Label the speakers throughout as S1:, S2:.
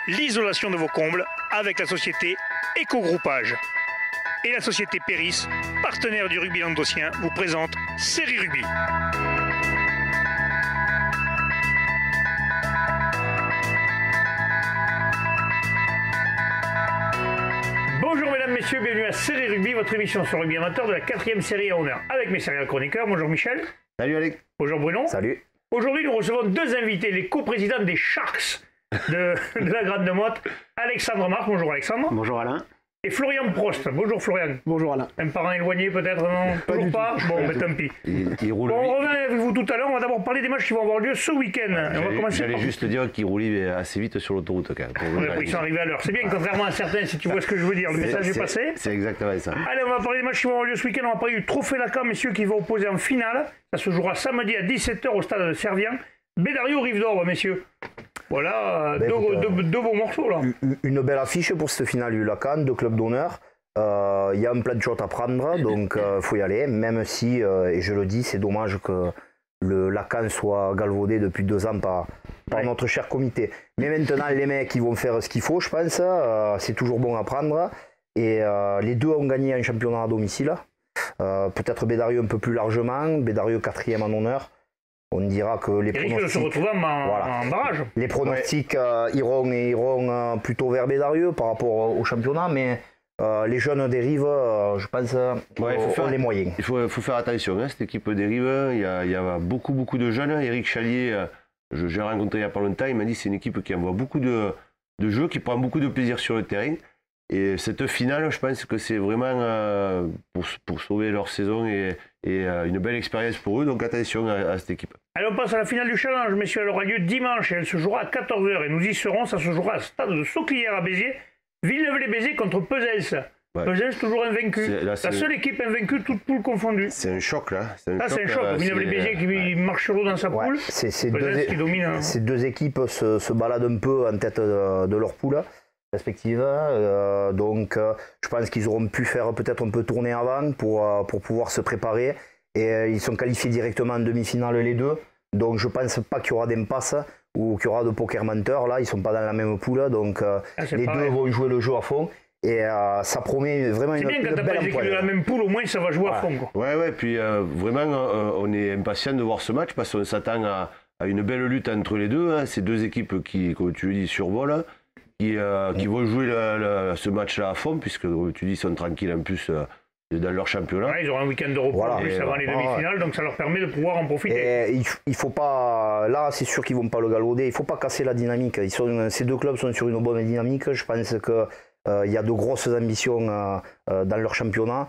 S1: l'isolation de vos combles avec la société Éco-Groupage. Et la société Péris, partenaire du rugby languedocien, vous présente Série Rugby. Bonjour mesdames, messieurs, bienvenue à Série Rugby, votre émission sur le rugby amateur de la 4e série à honneur. Avec mes céréales chroniqueurs, bonjour Michel.
S2: Salut Alex.
S1: Bonjour Bruno.
S2: Salut.
S1: Aujourd'hui, nous recevons deux invités, les coprésidents des Sharks de la Grande Motte, Alexandre Marc, bonjour Alexandre.
S2: Bonjour Alain.
S1: Et Florian Prost, bonjour Florian.
S3: Bonjour Alain.
S1: Un parent éloigné peut-être, non? Toujours pas? Bon, mais tant pis.
S2: Il roule.
S1: Bon, on revient avec vous tout à l'heure, on va d'abord parler des matchs qui vont avoir lieu ce week-end.
S2: J'allais juste dire qu'il roulait assez vite sur l'autoroute quand même.
S1: Ils sont arrivés à l'heure. C'est bien, contrairement à certains, si tu vois ce que je veux dire, le message est passé.
S2: C'est exactement ça.
S1: Allez, on va parler des matchs qui vont avoir lieu ce week-end. On va parler du Trophée Lacan, messieurs, qui va opposer en finale. Ça se jouera samedi à 17h au stade de Servien. Bédario, Rive d'Or, messieurs. Voilà, deux beaux morceaux là.
S3: Une belle affiche pour cette finale du Lacan, deux clubs d'honneur. Il y a un plat de shot à prendre, donc il faut y aller, même si, et je le dis, c'est dommage que le Lacan soit galvaudé depuis 2 ans par notre cher comité. Mais maintenant, les mecs, ils vont faire ce qu'il faut, je pense. C'est toujours bon à prendre. Et les deux ont gagné un championnat à domicile. Peut-être Bédario un peu plus largement, Bédario 4e en honneur. On dira que les pronostics...
S1: se retrouvent en barrage.
S3: Les pronostics iront plutôt vers Bédario par rapport au championnat, mais... les jeunes des Rives, je pense, ont les moyens.
S2: Il faut faire attention, hein, cette équipe des Rives, il y a beaucoup de jeunes. Eric Chalier, j'ai rencontré il n'y a pas longtemps, il m'a dit que c'est une équipe qui envoie beaucoup de jeux, qui prend beaucoup de plaisir sur le terrain. Et cette finale, je pense que c'est vraiment pour sauver leur saison et une belle expérience pour eux. Donc attention à cette équipe.
S1: Allez, on passe à la finale du challenge, messieurs. Elle aura lieu dimanche et elle se jouera à 14h. Et nous y serons, ça se jouera au stade de Sauclière à Béziers. Villeneuve-les-Béziers contre Pesens. Ouais. Pesens toujours invaincu. La seule équipe invaincue, toute poule confondue.
S2: C'est un choc là.
S1: C'est un choc. Villeneuve-les-Béziers qui marche sur l'eau dans sa poule.
S3: Ces deux équipes se baladent un peu en tête de leur poule respective. Donc je pense qu'ils auront pu faire peut-être un peu tourner avant pour pouvoir se préparer. Et ils sont qualifiés directement en demi-finale les deux. Donc je pense pas qu'il y aura d'impasse ou qu'il y aura de poker menteur. Là, ils sont pas dans la même poule, donc les deux vont jouer le jeu à fond. Et ça promet vraiment une belle
S1: C'est bien quand t'as pas de la même poule, au moins ça va jouer à fond. Quoi.
S2: Ouais, puis vraiment, on est impatient de voir ce match parce qu'on s'attend à une belle lutte entre les deux. Hein. Ces deux équipes qui, comme tu le dis, survolent, qui vont jouer ce match-là à fond, puisque, comme tu dis, ils sont tranquilles en plus. Dans leur championnat.
S1: Ouais, ils auront un week-end de repos avant les demi-finales, donc ça leur permet de pouvoir en profiter.
S3: Et il faut pas, là c'est sûr qu'ils vont pas le galvauder, il faut pas casser la dynamique. Ces deux clubs sont sur une bonne dynamique, je pense qu'il y a de grosses ambitions dans leur championnat.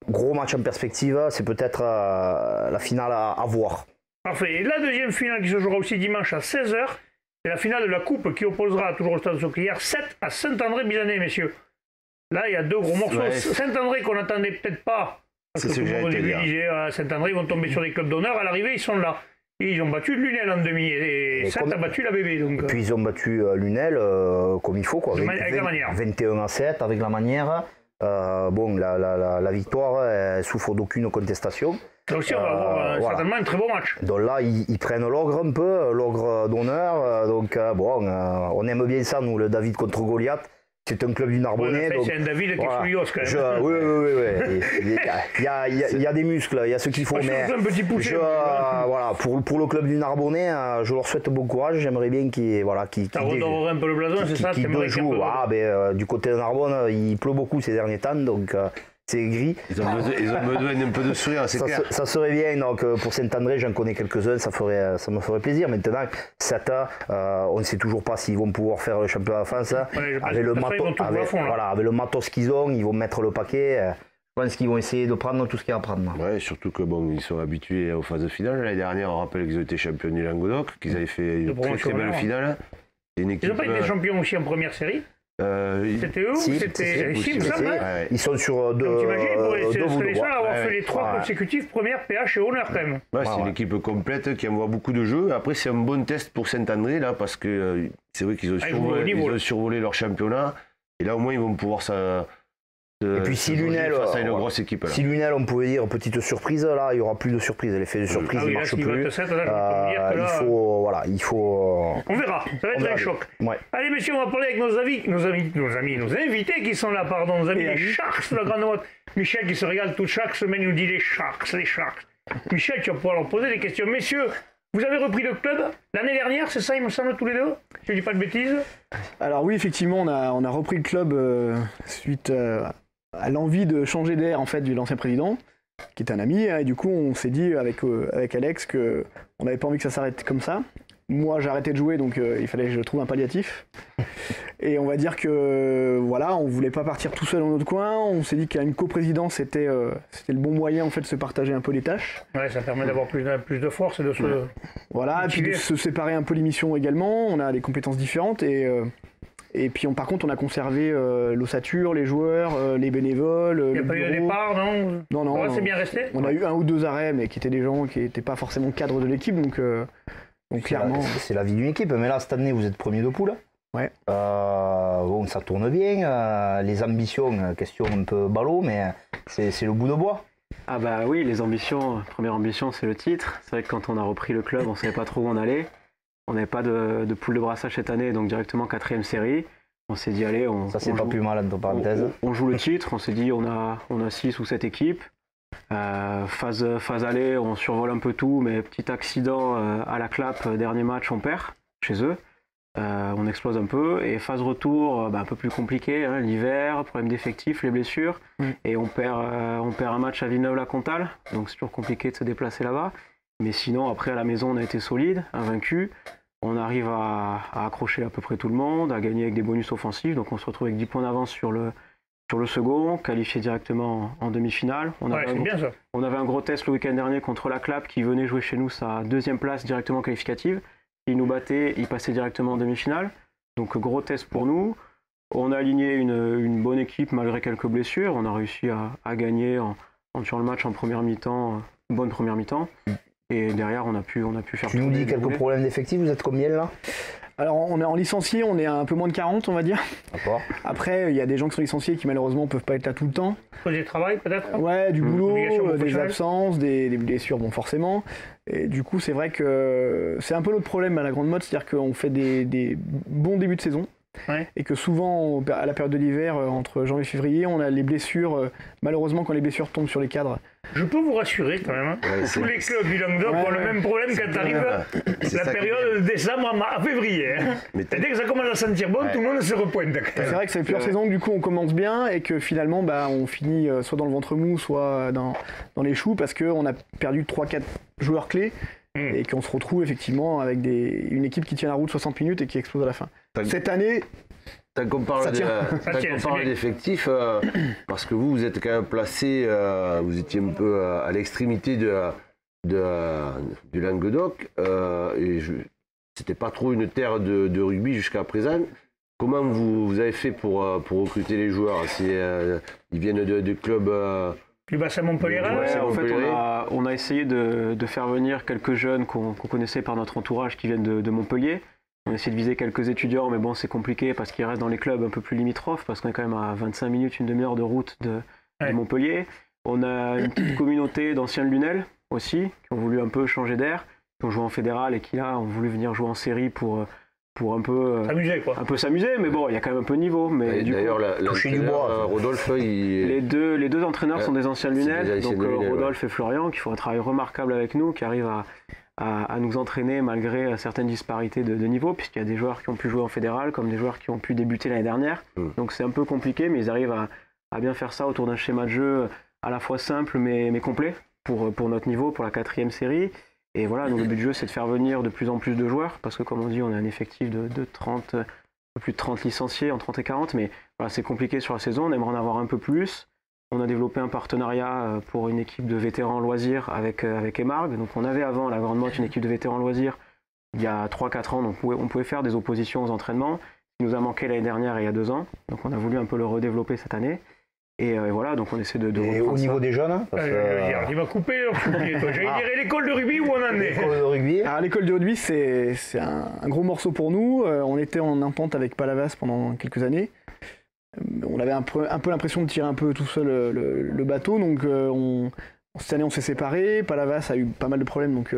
S3: Gros match en perspective, c'est peut-être la finale à voir.
S1: Parfait, et la deuxième finale qui se jouera aussi dimanche à 16h, c'est la finale de la Coupe qui opposera toujours au stade de Sauclière 7 à Saint-André-Bizanet, messieurs. Là, il y a deux gros morceaux. Ouais. Saint-André qu'on n'attendait peut-être pas. Parce que tout le monde au début disait Saint-André, ils vont tomber sur des clubs d'honneur. À l'arrivée, ils sont là. Et ils ont battu Lunel en demi. Et Saint a battu la bébé. Donc,
S3: et puis ils ont battu Lunel comme il faut. Quoi,
S1: avec la manière.
S3: 21-7 avec la manière. Bon, la victoire, elle souffre d'aucune contestation.
S1: Là aussi, on va avoir certainement un très beau match.
S3: Donc là, ils prennent l'ogre un peu, l'ogre d'honneur. Donc bon, on aime bien ça, nous, le David contre Goliath. C'est un club du Narbonnais.
S1: Ouais, c'est un David qui est sous l'os quand même.
S3: Oui. Il y a des muscles, il y a ce qu'il faut. Mais
S1: un petit poussé.
S3: Voilà, pour le club du Narbonnais, je leur souhaite bon courage. J'aimerais bien qu'ils
S1: ça redorerait un peu le blason, c'est ça?
S3: Qu'ils jouent. Du côté de Narbonne, il pleut beaucoup ces derniers temps, donc c'est gris.
S2: Ils ont besoin d'un peu de sourire, c'est clair. Ça
S3: serait bien. Donc pour Saint-André, j'en connais quelques-uns, ça me ferait plaisir. Maintenant, on ne sait toujours pas s'ils vont pouvoir faire le championnat de France. Avec le matos qu'ils ont, ils vont mettre le paquet. Je pense qu'ils vont essayer de prendre tout ce qu'il y a à prendre.
S2: Ouais, surtout que ils sont habitués aux phases finales. L'année dernière, on rappelle qu'ils ont été champions du Languedoc, qu'ils avaient fait une très belle finale.
S1: Ils n'ont pas été champions aussi en première série? C'était eux ou c'était
S3: Ils sont sur deux.
S1: C'est les seuls à avoir fait les 3 consécutifs premières PH et honneur quand même.
S2: Ouais, c'est une équipe complète qui envoie beaucoup de jeux. Après, c'est un bon test pour Saint-André là parce que c'est vrai qu'ils ont survolé leur championnat et là au moins ils vont pouvoir
S3: Et puis si Lunel,
S2: face à une grosse équipe, là.
S3: Si Lunel, on pouvait dire petite surprise, là, il n'y aura plus de surprise. L'effet de surprise ne marche plus. Il faut.
S1: On verra, ça va être un choc.
S3: Ouais.
S1: Allez, messieurs, on va parler avec nos invités qui sont là, pardon, nos amis les Sharks de la Grande Motte. Michel qui se régale chaque semaine, il nous dit les Sharks. Michel, tu vas pouvoir leur poser des questions. Messieurs, vous avez repris le club l'année dernière, c'est ça, il me semble, tous les deux? Je ne dis pas de bêtises.
S4: Alors oui, effectivement, on a repris le club suite à l'envie de changer d'air en fait de l'ancien président, qui est un ami, et du coup on s'est dit avec Alex que on n'avait pas envie que ça s'arrête comme ça. Moi j'ai arrêté de jouer, donc il fallait que je trouve un palliatif. Et on va dire que voilà, on voulait pas partir tout seul dans notre coin. On s'est dit qu'une coprésidence c'était le bon moyen en fait de se partager un peu les tâches.
S1: Ouais, ça permet d'avoir plus de force et de se.
S4: Voilà, et puis de se séparer un peu les missions également. On a des compétences différentes et puis par contre on a conservé l'ossature, les joueurs, les bénévoles.
S1: Il n'y a pas eu de départ, non?
S4: Non.
S1: C'est bien resté.
S4: On a eu 1 ou 2 arrêts, mais qui étaient des gens qui n'étaient pas forcément cadres de l'équipe, donc clairement.
S3: C'est la vie d'une équipe, mais là cette année vous êtes premier de poule.
S4: Ouais.
S3: Bon, ça tourne bien. Les ambitions, question un peu ballot, mais c'est le bout de bois.
S5: Ah bah oui, les ambitions, première ambition c'est le titre. C'est vrai que quand on a repris le club, on savait pas trop où on allait. On n'avait pas de poule de brassage cette année, donc directement 4e série. On s'est dit allez,
S3: ça c'est pas plus mal entre parenthèses.
S5: On joue le titre, on s'est dit on a 6 ou 7 équipes. Phase aller, on survole un peu tout, mais petit accident à la clap, dernier match on perd chez eux. On explose un peu, et phase retour un peu plus compliqué, hein, l'hiver, problème d'effectifs, les blessures, et on perd un match à Villeneuve-la-Comtale, donc c'est toujours compliqué de se déplacer là-bas. Mais sinon, après, à la maison, on a été solide, invaincu. On arrive à accrocher à peu près tout le monde, à gagner avec des bonus offensifs. Donc on se retrouve avec 10 points d'avance sur le second, qualifié directement en demi-finale. On avait un gros test le week-end dernier contre la Clap qui venait jouer chez nous sa 2e place directement qualificative. Il nous battait, il passait directement en demi-finale. Donc gros test pour nous. On a aligné une bonne équipe malgré quelques blessures. On a réussi à gagner en tuant le match en première mi-temps, une bonne première mi-temps. Et derrière, on a pu faire.
S3: Tu nous dis quelques problèmes d'effectifs, vous êtes combien là?
S4: Alors, on est en licencié, on est à un peu moins de 40, on va dire. D'accord. Après, il y a des gens qui sont licenciés qui malheureusement ne peuvent pas être là tout le temps.
S1: Cause du travail peut-être?
S4: Ouais, du boulot, des absences, des blessures, bon forcément. Et du coup, c'est vrai que c'est un peu notre problème à la Grande Motte, c'est-à-dire qu'on fait des bons débuts de saison. Ouais. Et que souvent, à la période de l'hiver, entre janvier et février, on a les blessures. Malheureusement, quand les blessures tombent sur les cadres.
S1: Je peux vous rassurer quand même. Hein. Ouais, tous les clubs du Languedoc ont le même problème quand arrive la période de décembre à février. Hein. Mais dès que ça commence à sentir bon, tout le monde se repointe.
S4: C'est vrai que ça fait plusieurs saisons que du coup on commence bien et que finalement on finit soit dans le ventre mou, soit dans les choux parce qu'on a perdu 3-4 joueurs clés. Et qu'on se retrouve effectivement avec une équipe qui tient la route 60 minutes et qui explose à la fin. Cette année,
S2: tant qu'on parle d'effectifs, parce que vous êtes quand même placé, vous étiez un peu à l'extrémité du Languedoc, et c'était pas trop une terre de rugby jusqu'à présent. Comment vous avez fait pour recruter les joueurs? Ils viennent de clubs...
S1: Du bassin Montpellier.
S5: Ouais, en fait, on a essayé de faire venir quelques jeunes qu'on connaissait par notre entourage qui viennent de Montpellier. On a essayé de viser quelques étudiants, mais bon, c'est compliqué parce qu'ils restent dans les clubs un peu plus limitrophes, parce qu'on est quand même à 25 minutes, une demi-heure de route de Montpellier. On a une petite communauté d'anciens de Lunel aussi, qui ont voulu un peu changer d'air, qui ont joué en fédéral et qui là ont voulu venir jouer en série pour un peu s'amuser, mais bon, il y a quand même un peu de niveau. Mais
S2: d'ailleurs, Rodolphe,
S5: les deux entraîneurs sont des anciens Lunel, donc Rodolphe et Florian, qui font un travail remarquable avec nous, qui arrivent à nous entraîner malgré certaines disparités de niveau, puisqu'il y a des joueurs qui ont pu jouer en fédéral, comme des joueurs qui ont pu débuter l'année dernière. Donc c'est un peu compliqué, mais ils arrivent à bien faire ça autour d'un schéma de jeu à la fois simple mais complet pour notre niveau, pour la 4e série. Et voilà, donc le but du jeu, c'est de faire venir de plus en plus de joueurs, parce que comme on dit, on a un effectif de 30, plus de 30 licenciés, en 30 et 40, mais voilà, c'est compliqué sur la saison, on aimerait en avoir un peu plus. On a développé un partenariat pour une équipe de vétérans loisirs avec Emarg. Donc on avait avant la Grande Motte une équipe de vétérans loisirs il y a 3-4 ans, donc on pouvait faire des oppositions aux entraînements, ce qui nous a manqué l'année dernière et il y a 2 ans. Donc on a voulu un peu le redévelopper cette année. Et voilà, donc on essaie de
S3: et au niveau des jeunes, hein,
S1: il va couper j'allais dire l'école de rugby où on en est.
S3: L'école de rugby.
S4: Alors l'école de rugby, c'est un gros morceau pour nous. On était en entente avec Palavas pendant quelques années. on avait un peu l'impression de tirer un peu tout seul le bateau, donc cette année on s'est séparés. Palavas a eu pas mal de problèmes, donc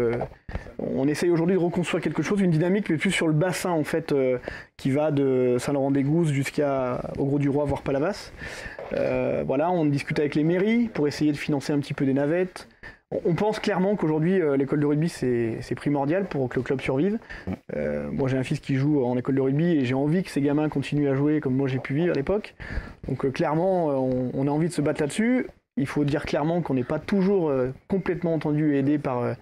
S4: on essaye aujourd'hui de reconstruire quelque chose, une dynamique, mais plus sur le bassin en fait, qui va de Saint-Laurent-des-Gousses jusqu'au Grau-du-Roi, voire Palavas. Voilà, on discute avec les mairies pour essayer de financer un petit peu des navettes. On pense clairement qu'aujourd'hui, l'école de rugby, c'est primordial pour que le club survive. Moi, j'ai un fils qui joue en école de rugby et j'ai envie que ces gamins continuent à jouer comme moi j'ai pu vivre à l'époque. Donc clairement, on a envie de se battre là-dessus. Il faut dire clairement qu'on n'est pas toujours complètement entendu et aidé par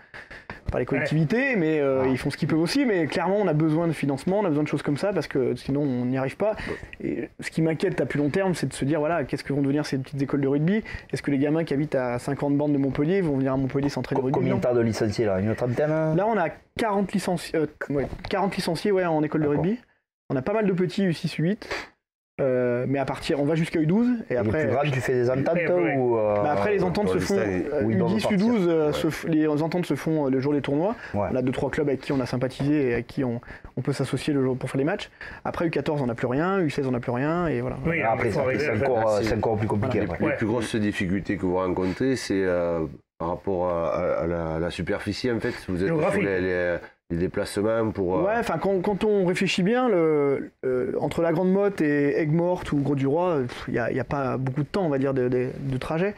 S4: les collectivités, mais ils font ce qu'ils peuvent aussi. Mais clairement, on a besoin de financement, on a besoin de choses comme ça, parce que sinon, on n'y arrive pas. Et ce qui m'inquiète à plus long terme, c'est de se dire, voilà, qu'est-ce que vont devenir ces petites écoles de rugby? Est-ce que les gamins qui habitent à 50 bandes de Montpellier vont venir à Montpellier s'entraîner au rugby?
S3: Combien t'as de licenciés là? Une trentaine?
S4: Là, on a 40 licenciés en école de rugby. On a pas mal de petits U6, U8. Mais à partir, on va jusqu'à U12 et après.
S3: Les plus grands, tu fais des ententes ou
S4: après les ententes se font U10, U12, les ententes se font le jour des tournois. Ouais. On a 2-3 clubs avec qui on a sympathisé et avec qui on peut s'associer le jour pour faire les matchs. Après U14 on n'a plus rien, U16 on n'a plus rien et voilà.
S3: Oui, après c'est encore plus compliqué.
S2: Les plus grosses difficultés que vous rencontrez, c'est par rapport à la superficie en fait. Vous êtes sur les déplacements pour...
S4: Ouais, enfin quand on réfléchit bien, entre la Grande Motte et Aigues-Mortes ou Grau-du-Roi, il n'y a pas beaucoup de temps, on va dire, de trajet.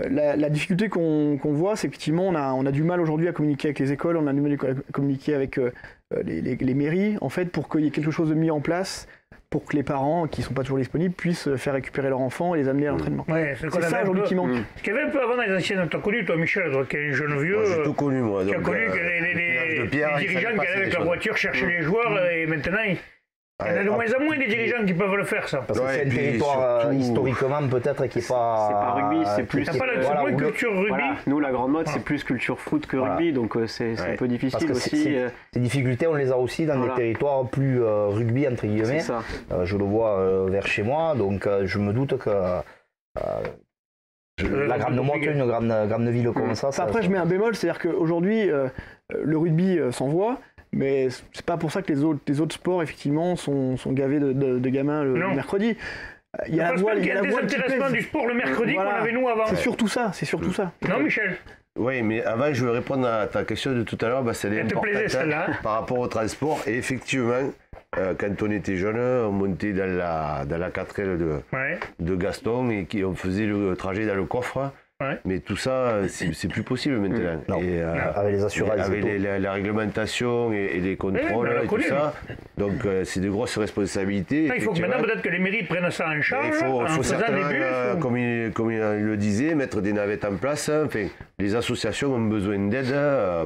S4: La difficulté qu'on voit, c'est qu'effectivement, on a du mal aujourd'hui à communiquer avec les écoles, on a du mal à communiquer avec les mairies, en fait, pour qu'il y ait quelque chose de mis en place pour que les parents, qui ne sont pas toujours disponibles, puissent faire récupérer leur enfant et les amener à l'entraînement.
S1: Ouais, c'est ça aujourd'hui qui manque. Ce qu'il y avait un peu avant dans les anciennes, tu as connu toi Michel, toi, qui est un jeune vieux,
S2: j'ai tout connu moi.
S1: Qui a connu les dirigeants qui allaient avec la voiture chercher les joueurs et maintenant il y en a de moins en moins des dirigeants qui peuvent le faire ça.
S3: Parce que c'est un territoire historiquement peut-être qui n'est pas...
S5: C'est pas rugby, c'est plus...
S1: T'as pas la moins culture rugby.
S5: Voilà. Nous la Grande Motte c'est plus culture foot que rugby, donc c'est un peu difficile aussi.
S3: Ces difficultés on les a aussi dans des territoires plus rugby entre guillemets.
S5: Ça.
S3: Je le vois vers chez moi, donc je me doute que... la Grande Motte, une grande ville comme ça.
S4: Après je mets un bémol, c'est-à-dire qu'aujourd'hui le rugby s'envoie. Mais c'est pas pour ça que les autres sports effectivement sont gavés de gamins le mercredi.
S1: Il y a la voile, il y a le désintéressement du sport le mercredi qu'on avait nous avant.
S4: C'est surtout ça,
S1: Non Michel?
S2: Oui, mais avant je vais répondre à ta question de tout à l'heure, c'est
S1: importante
S2: par rapport au transport. Et effectivement, quand on était jeune, on montait dans la 4L de Gaston et on faisait le trajet dans le coffre. Ouais. Mais tout ça, c'est plus possible maintenant.
S3: Non. Et, avec les assurances.
S2: Avec la réglementation et les contrôles et tout ça. Donc c'est de grosses responsabilités.
S1: Il faut que maintenant peut-être que les mairies prennent ça en charge.
S2: Il faut certainement, comme il le disait, mettre des navettes en place. Enfin, les associations ont besoin d'aide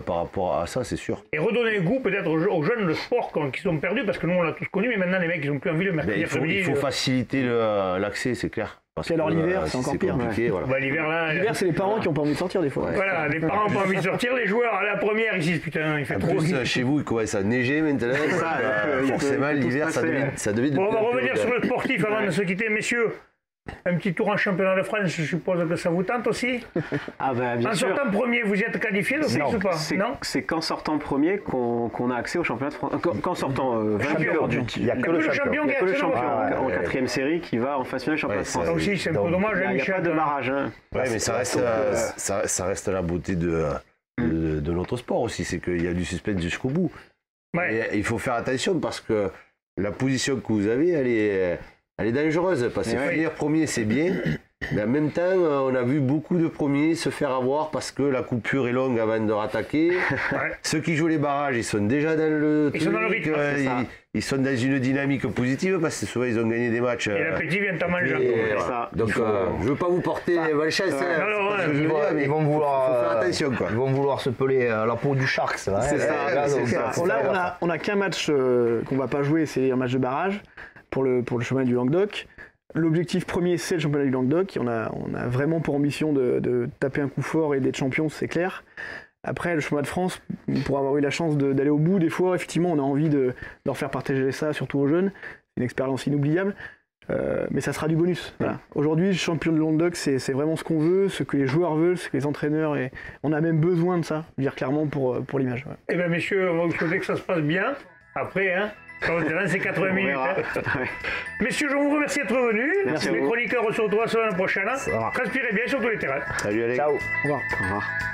S2: par rapport à ça, c'est sûr.
S1: Et redonner le goût peut-être aux jeunes de sport qui sont perdus, parce que nous on l'a tous connu, mais maintenant les mecs ils n'ont plus envie de mercredi après-midi.
S2: Il faut faciliter l'accès, c'est clair.
S4: Parce que alors l'hiver, c'est encore pire.
S1: Voilà. L'hiver,
S4: c'est les parents qui n'ont pas envie de sortir des fois.
S1: Voilà, les parents n'ont pas envie de sortir, les joueurs à la première, ils disent putain, il fait trop.
S2: Chez vous, il commence à neiger maintenant. Forcément, l'hiver, ça devient de
S1: on va revenir sur le sportif avant de se quitter, messieurs. Un petit tour en championnat de France, je suppose que ça vous tente aussi.
S5: Bien sûr.
S1: En sortant premier, vous y êtes qualifié d'office ou pas?
S5: Non, c'est qu'en sortant premier qu'on a accès au championnat de France. Qu'en sortant vainqueur du titre.
S1: Il n'y a que le champion
S5: qui a accès en 4e série qui va en phase finale championnat de France.
S1: Ça aussi, c'est un peu dommage.
S5: Il n'y a pas de barrage.
S2: Oui, mais ça reste la beauté de notre sport aussi, c'est qu'il y a du suspense jusqu'au bout. Et il faut faire attention parce que la position que vous avez, elle est dangereuse, parce que finir premier c'est bien, mais en même temps on a vu beaucoup de premiers se faire avoir parce que la coupure est longue avant de rattaquer. Ceux qui jouent les barrages, ils sont déjà dans le truc, ils sont dans une dynamique positive parce que souvent ils ont gagné des matchs.
S1: Et l'appétit vient à manger.
S2: Donc je ne veux pas vous porter malchance,
S3: ils vont vouloir
S2: faut faire attention quoi.
S3: Ils vont vouloir se peler à la peau du Sharks. C'est
S4: ça. Là on a qu'un match qu'on va pas jouer, c'est un match de barrage. Pour le championnat du Languedoc. L'objectif premier, c'est le championnat du Languedoc. On a vraiment pour ambition de taper un coup fort et d'être champion, c'est clair. Après, le championnat de France, pour avoir eu la chance d'aller au bout, des fois, effectivement, on a envie de leur faire partager ça, surtout aux jeunes. C'est une expérience inoubliable. Mais ça sera du bonus. Voilà. Aujourd'hui, le champion de Languedoc, c'est vraiment ce qu'on veut, ce que les joueurs veulent, ce que les entraîneurs... Et on a même besoin de ça, je veux dire clairement, pour l'image.
S1: Eh bien, messieurs, on va vous souhaiter que ça se passe bien. Après, Sur le terrain, c'est 80
S5: On
S1: minutes.
S5: verra.
S1: Hein.
S5: Ouais.
S1: Messieurs, je vous remercie d'être venus.
S5: Merci à
S1: Les
S5: vous.
S1: chroniqueurs se retrouvent la semaine prochaine.
S3: va.
S1: Transpirez bien sur tous les terrains.
S2: Salut Alex.
S3: Ciao.
S4: Au revoir.
S5: Au revoir.